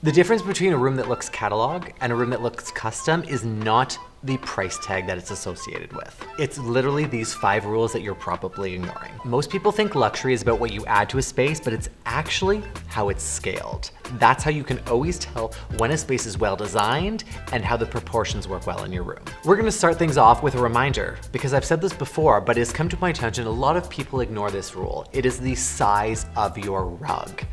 The difference between a room that looks catalog and a room that looks custom is not the price tag that it's associated with. It's literally these 5 rules that you're probably ignoring. Most people think luxury is about what you add to a space, but it's actually how it's scaled. That's how you can always tell when a space is well designed and how the proportions work well in your room. We're gonna start things off with a reminder, because I've said this before, but it's come to my attention, a lot of people ignore this rule. It is the size of your rug.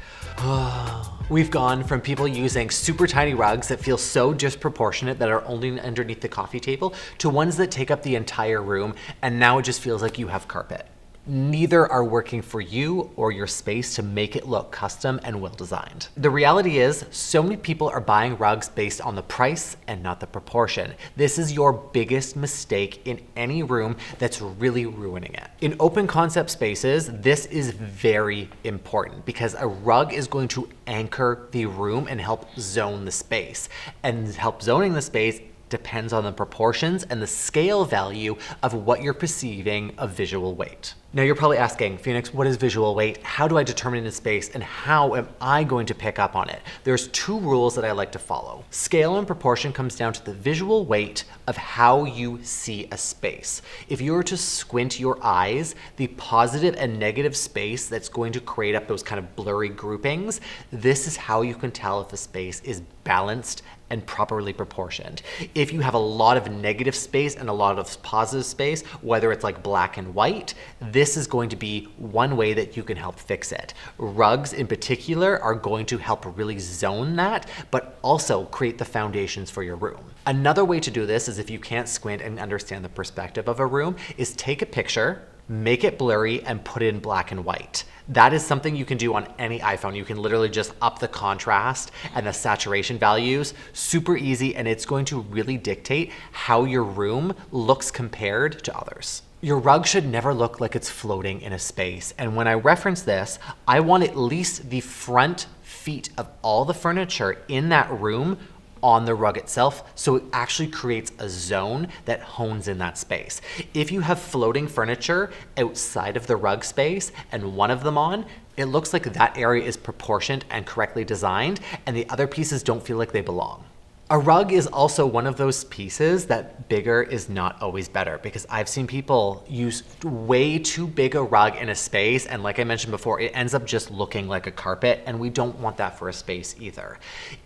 We've gone from people using super tiny rugs that feel so disproportionate that are only underneath the coffee table to ones that take up the entire room, and now it just feels like you have carpet. Neither are working for you or your space to make it look custom and well designed. The reality is, so many people are buying rugs based on the price and not the proportion. This is your biggest mistake in any room that's really ruining it. In open concept spaces, this is very important because a rug is going to anchor the room and help zone the space. And help zoning the space depends on the proportions and the scale value of what you're perceiving of visual weight. Now you're probably asking, Phoenix, what is visual weight? How do I determine a space and how am I going to pick up on it? There's 2 rules that I like to follow. Scale and proportion comes down to the visual weight of how you see a space. If you were to squint your eyes, the positive and negative space that's going to create up those kind of blurry groupings, this is how you can tell if a space is balanced and properly proportioned. If you have a lot of negative space and a lot of positive space, whether it's like black and white, this is going to be one way that you can help fix it. Rugs in particular are going to help really zone that, but also create the foundations for your room. Another way to do this is if you can't squint and understand the perspective of a room, is take a picture, make it blurry, and put it in black and white. That is something you can do on any iPhone. You can literally just up the contrast and the saturation values. Super easy, and it's going to really dictate how your room looks compared to others. Your rug should never look like it's floating in a space. And when I reference this, I want at least the front feet of all the furniture in that room on the rug itself, so it actually creates a zone that hones in that space. If you have floating furniture outside of the rug space and one of them on, it looks like that area is proportioned and correctly designed, and the other pieces don't feel like they belong. A rug is also one of those pieces that bigger is not always better, because I've seen people use way too big a rug in a space, and like I mentioned before, it ends up just looking like a carpet, and we don't want that for a space either.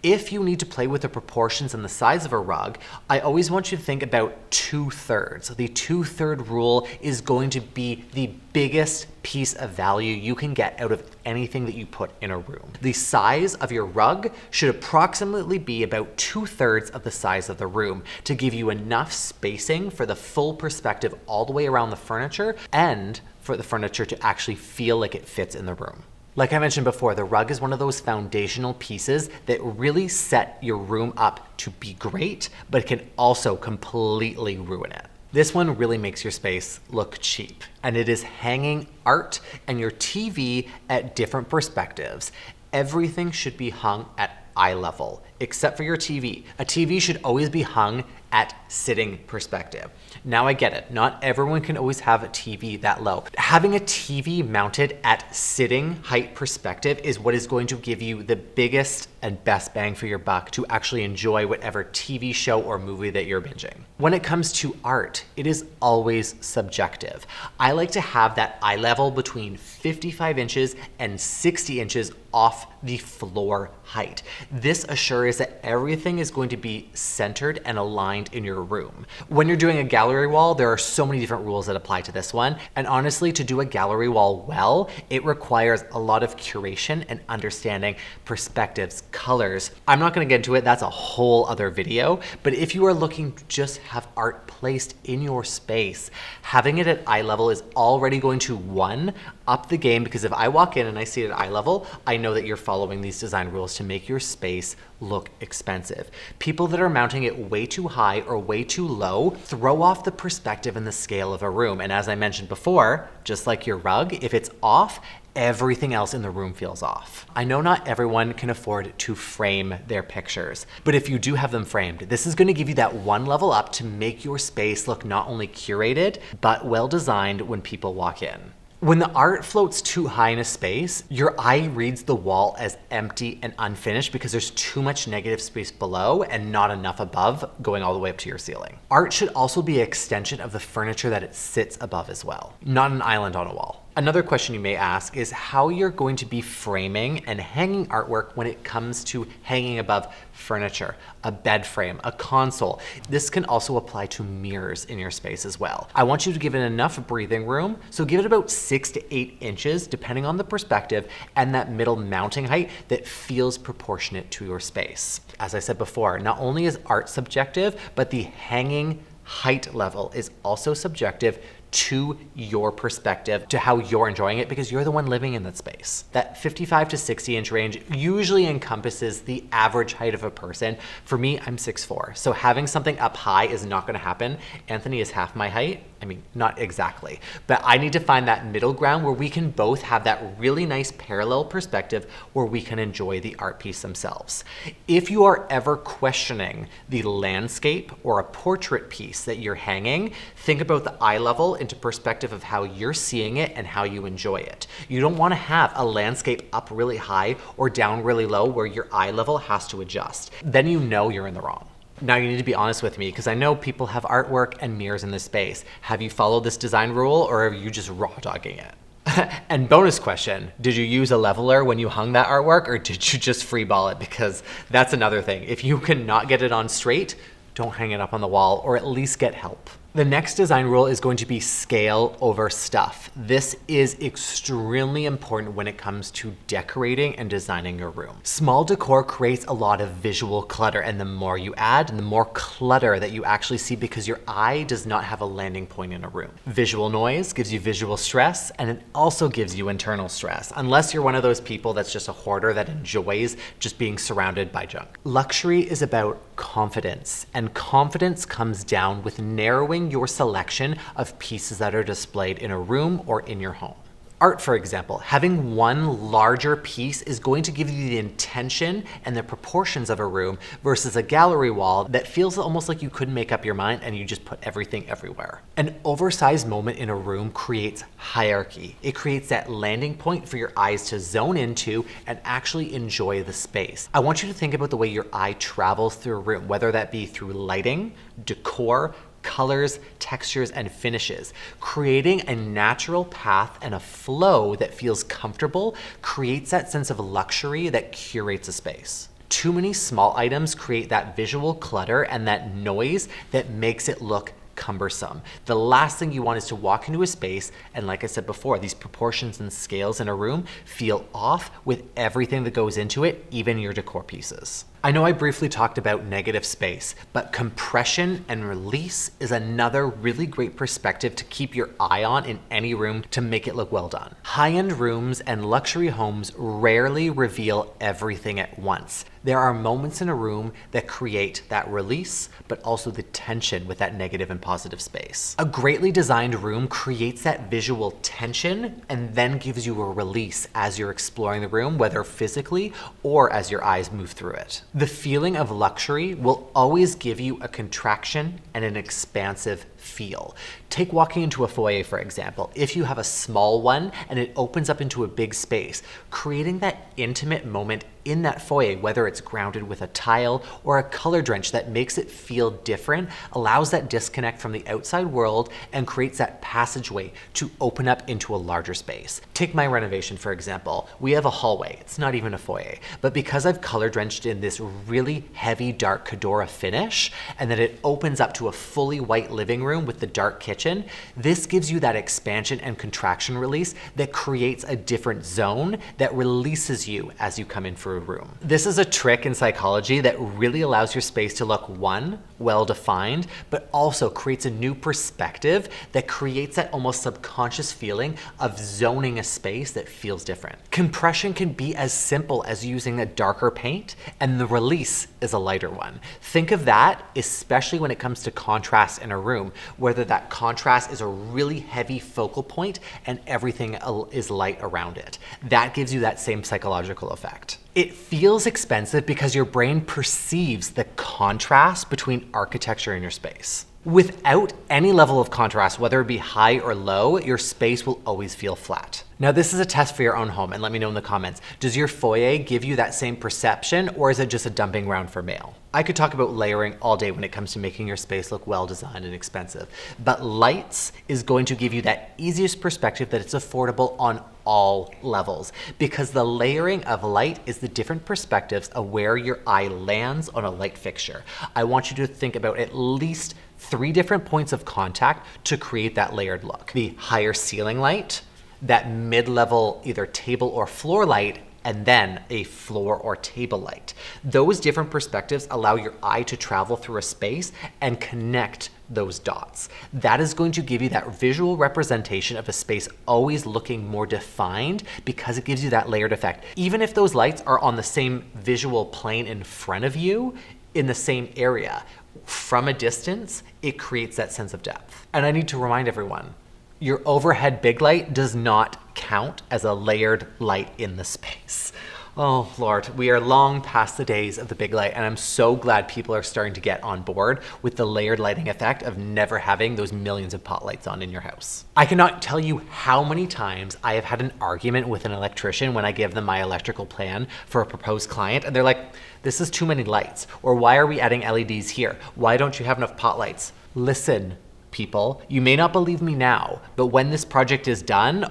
If you need to play with the proportions and the size of a rug, I always want you to think about 2/3. The 2/3 rule is going to be the biggest piece of value you can get out of anything that you put in a room. The size of your rug should approximately be about 2/3 of the size of the room to give you enough spacing for the full perspective all the way around the furniture and for the furniture to actually feel like it fits in the room. Like I mentioned before, the rug is one of those foundational pieces that really set your room up to be great, but can also completely ruin it. This one really makes your space look cheap, and it is hanging art and your TV at different perspectives. Everything should be hung at eye level, except for your TV. A TV should always be hung at sitting perspective. Now I get it, not everyone can always have a TV that low. Having a TV mounted at sitting height perspective is what is going to give you the biggest and best bang for your buck to actually enjoy whatever TV show or movie that you're binging. When it comes to art, it is always subjective. I like to have that eye level between 55 inches and 60 inches off the floor height. This assures that everything is going to be centered and aligned in your room. When you're doing a gallery wall, there are so many different rules that apply to this one. And honestly, to do a gallery wall well, it requires a lot of curation and understanding perspectives, colors. I'm not gonna get into it, that's a whole other video. But if you are looking to just have art placed in your space, having it at eye level is already going to, one, up the game, because if I walk in and I see it at eye level, I know that you're following these design rules to make your space look expensive. People that are mounting it way too high or way too low throw off the perspective and the scale of a room. And as I mentioned before, just like your rug, if it's off, everything else in the room feels off. I know not everyone can afford to frame their pictures, but if you do have them framed, this is going to give you that one level up to make your space look not only curated, but well designed when people walk in. When the art floats too high in a space, your eye reads the wall as empty and unfinished because there's too much negative space below and not enough above going all the way up to your ceiling. Art should also be an extension of the furniture that it sits above as well, not an island on a wall. Another question you may ask is how you're going to be framing and hanging artwork when it comes to hanging above furniture, a bed frame, a console. This can also apply to mirrors in your space as well. I want you to give it enough breathing room, so give it about 6 to 8 inches, depending on the perspective, and that middle mounting height that feels proportionate to your space. As I said before, not only is art subjective, but the hanging height level is also subjective to your perspective, to how you're enjoying it, because you're the one living in that space. That 55 to 60 inch range usually encompasses the average height of a person. For me, I'm 6'4", so having something up high is not gonna happen. Anthony is half my height. I mean, not exactly, but I need to find that middle ground where we can both have that really nice parallel perspective where we can enjoy the art piece themselves. If you are ever questioning the landscape or a portrait piece that you're hanging, think about the eye level into perspective of how you're seeing it and how you enjoy it. You don't want to have a landscape up really high or down really low where your eye level has to adjust. Then you know you're in the wrong. Now you need to be honest with me because I know people have artwork and mirrors in this space. Have you followed this design rule or are you just raw dogging it? And bonus question, did you use a leveler when you hung that artwork or did you just freeball it? Because that's another thing. If you cannot get it on straight, don't hang it up on the wall or at least get help. The next design rule is going to be scale over stuff. This is extremely important when it comes to decorating and designing your room. Small decor creates a lot of visual clutter, and the more you add, the more clutter that you actually see because your eye does not have a landing point in a room. Visual noise gives you visual stress, and it also gives you internal stress, unless you're one of those people that's just a hoarder that enjoys just being surrounded by junk. Luxury is about confidence, and confidence comes down with narrowing your selection of pieces that are displayed in a room or in your home. Art, for example, having one larger piece is going to give you the intention and the proportions of a room versus a gallery wall that feels almost like you couldn't make up your mind and you just put everything everywhere. An oversized moment in a room creates hierarchy. It creates that landing point for your eyes to zone into and actually enjoy the space. I want you to think about the way your eye travels through a room, whether that be through lighting, decor, colors, textures, and finishes. Creating a natural path and a flow that feels comfortable creates that sense of luxury that curates a space. Too many small items create that visual clutter and that noise that makes it look cumbersome. The last thing you want is to walk into a space and, like I said before, these proportions and scales in a room feel off with everything that goes into it, even your decor pieces. I know I briefly talked about negative space, but compression and release is another really great perspective to keep your eye on in any room to make it look well done. High-end rooms and luxury homes rarely reveal everything at once. There are moments in a room that create that release, but also the tension with that negative and positive space. A greatly designed room creates that visual tension and then gives you a release as you're exploring the room, whether physically or as your eyes move through it. The feeling of luxury will always give you a contraction and an expansive feel. Take walking into a foyer, for example. If you have a small one and it opens up into a big space, creating that intimate moment in that foyer, whether it's grounded with a tile or a color drench that makes it feel different, allows that disconnect from the outside world and creates that passageway to open up into a larger space. Take my renovation, for example. We have a hallway. It's not even a foyer, but because I've color drenched in this really heavy dark Cadora finish and then it opens up to a fully white living room with the dark kitchen, this gives you that expansion and contraction release that creates a different zone that releases you as you come in for a room. This is a trick in psychology that really allows your space to look, one, well defined, but also creates a new perspective that creates that almost subconscious feeling of zoning a space that feels different. Compression can be as simple as using a darker paint, and the release is a lighter one. Think of that, especially when it comes to contrast in a room, whether that contrast is a really heavy focal point and everything is light around it. That gives you that same psychological effect. It feels expensive because your brain perceives the contrast between architecture in your space. Without any level of contrast, whether it be high or low, your space will always feel flat. Now, this is a test for your own home, and let me know in the comments. Does your foyer give you that same perception, or is it just a dumping ground for mail? I could talk about layering all day when it comes to making your space look well designed and expensive, but lights is going to give you that easiest perspective that it's affordable on all levels, because the layering of light is the different perspectives of where your eye lands on a light fixture. I want you to think about at least 3 different points of contact to create that layered look. The higher ceiling light, that mid-level either table or floor light, and then a floor or table light. Those different perspectives allow your eye to travel through a space and connect those dots. That is going to give you that visual representation of a space always looking more defined, because it gives you that layered effect. Even if those lights are on the same visual plane in front of you, in the same area, from a distance, it creates that sense of depth. And I need to remind everyone, your overhead big light does not count as a layered light in the space. Oh Lord, we are long past the days of the big light, and I'm so glad people are starting to get on board with the layered lighting effect of never having those millions of pot lights on in your house. I cannot tell you how many times I have had an argument with an electrician when I give them my electrical plan for a proposed client, and they're like, this is too many lights, or why are we adding LEDs here? Why don't you have enough pot lights? Listen, people, you may not believe me now, but when this project is done,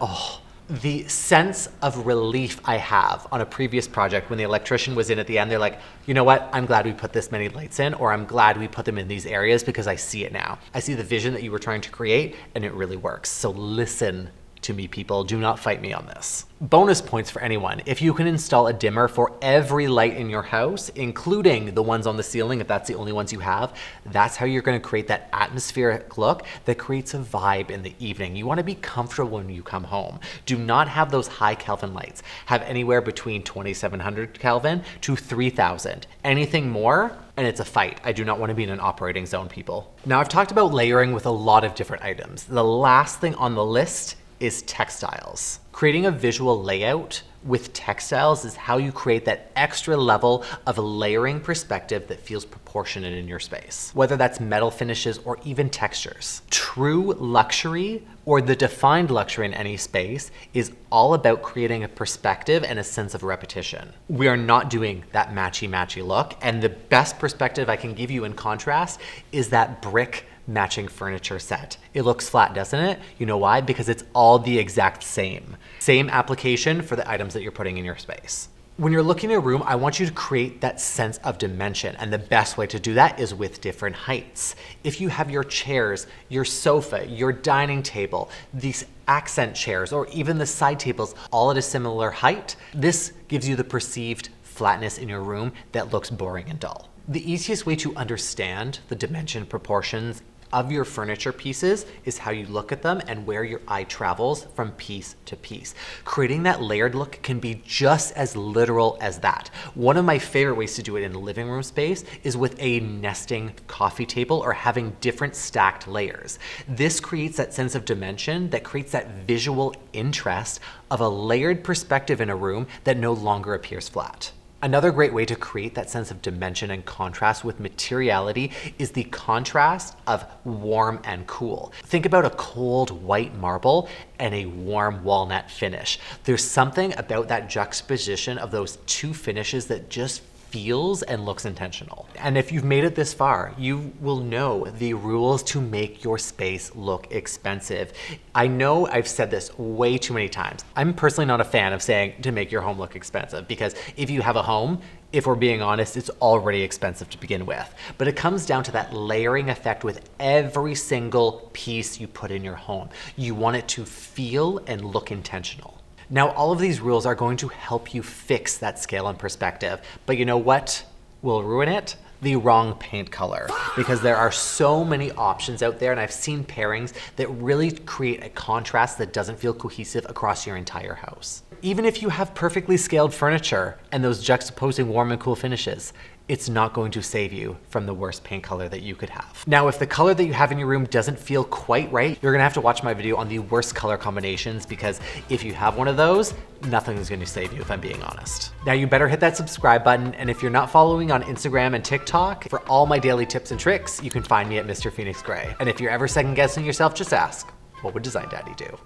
the sense of relief I have on a previous project when the electrician was in at the end, they're like, you know what, I'm glad we put this many lights in, or I'm glad we put them in these areas because I see it now. I see the vision that you were trying to create, and it really works. So listen to me, people. Do not fight me on this. Bonus points for anyone. If you can install a dimmer for every light in your house, including the ones on the ceiling, if that's the only ones you have, that's how you're going to create that atmospheric look that creates a vibe in the evening. You want to be comfortable when you come home. Do not have those high Kelvin lights. Have anywhere between 2700 Kelvin to 3000. Anything more, and it's a fight. I do not want to be in an operating zone, people. Now, I've talked about layering with a lot of different items. The last thing on the list is textiles. Creating a visual layout with textiles is how you create that extra level of a layering perspective that feels proportionate in your space, whether that's metal finishes or even textures. True luxury, or the defined luxury in any space, is all about creating a perspective and a sense of repetition. We are not doing that matchy-matchy look, and the best perspective I can give you in contrast is that brick matching furniture set. It looks flat, doesn't it? You know why? Because it's all the exact same. Same application for the items that you're putting in your space. When you're looking at a room, I want you to create that sense of dimension, and the best way to do that is with different heights. If you have your chairs, your sofa, your dining table, these accent chairs, or even the side tables all at a similar height, this gives you the perceived flatness in your room that looks boring and dull. The easiest way to understand the dimension proportions of your furniture pieces is how you look at them and where your eye travels from piece to piece. Creating that layered look can be just as literal as that. One of my favorite ways to do it in the living room space is with a nesting coffee table or having different stacked layers. This creates that sense of dimension that creates that visual interest of a layered perspective in a room that no longer appears flat. Another great way to create that sense of dimension and contrast with materiality is the contrast of warm and cool. Think about a cold white marble and a warm walnut finish. There's something about that juxtaposition of those two finishes that just feels and looks intentional. And if you've made it this far, you will know the rules to make your space look expensive. I know I've said this way too many times. I'm personally not a fan of saying to make your home look expensive, because if you have a home, if we're being honest, it's already expensive to begin with. But it comes down to that layering effect with every single piece you put in your home. You want it to feel and look intentional. Now, all of these rules are going to help you fix that scale and perspective, but you know what will ruin it? The wrong paint color, because there are so many options out there, and I've seen pairings that really create a contrast that doesn't feel cohesive across your entire house. Even if you have perfectly scaled furniture and those juxtaposing warm and cool finishes, it's not going to save you from the worst paint color that you could have. Now, if the color that you have in your room doesn't feel quite right, you're gonna have to watch my video on the worst color combinations, because if you have one of those, nothing is going to save you, if I'm being honest. Now you better hit that subscribe button, and if you're not following on Instagram and TikTok, for all my daily tips and tricks, you can find me at Mr. Phoenix Gray. And if you're ever second guessing yourself, just ask, what would Design Daddy do?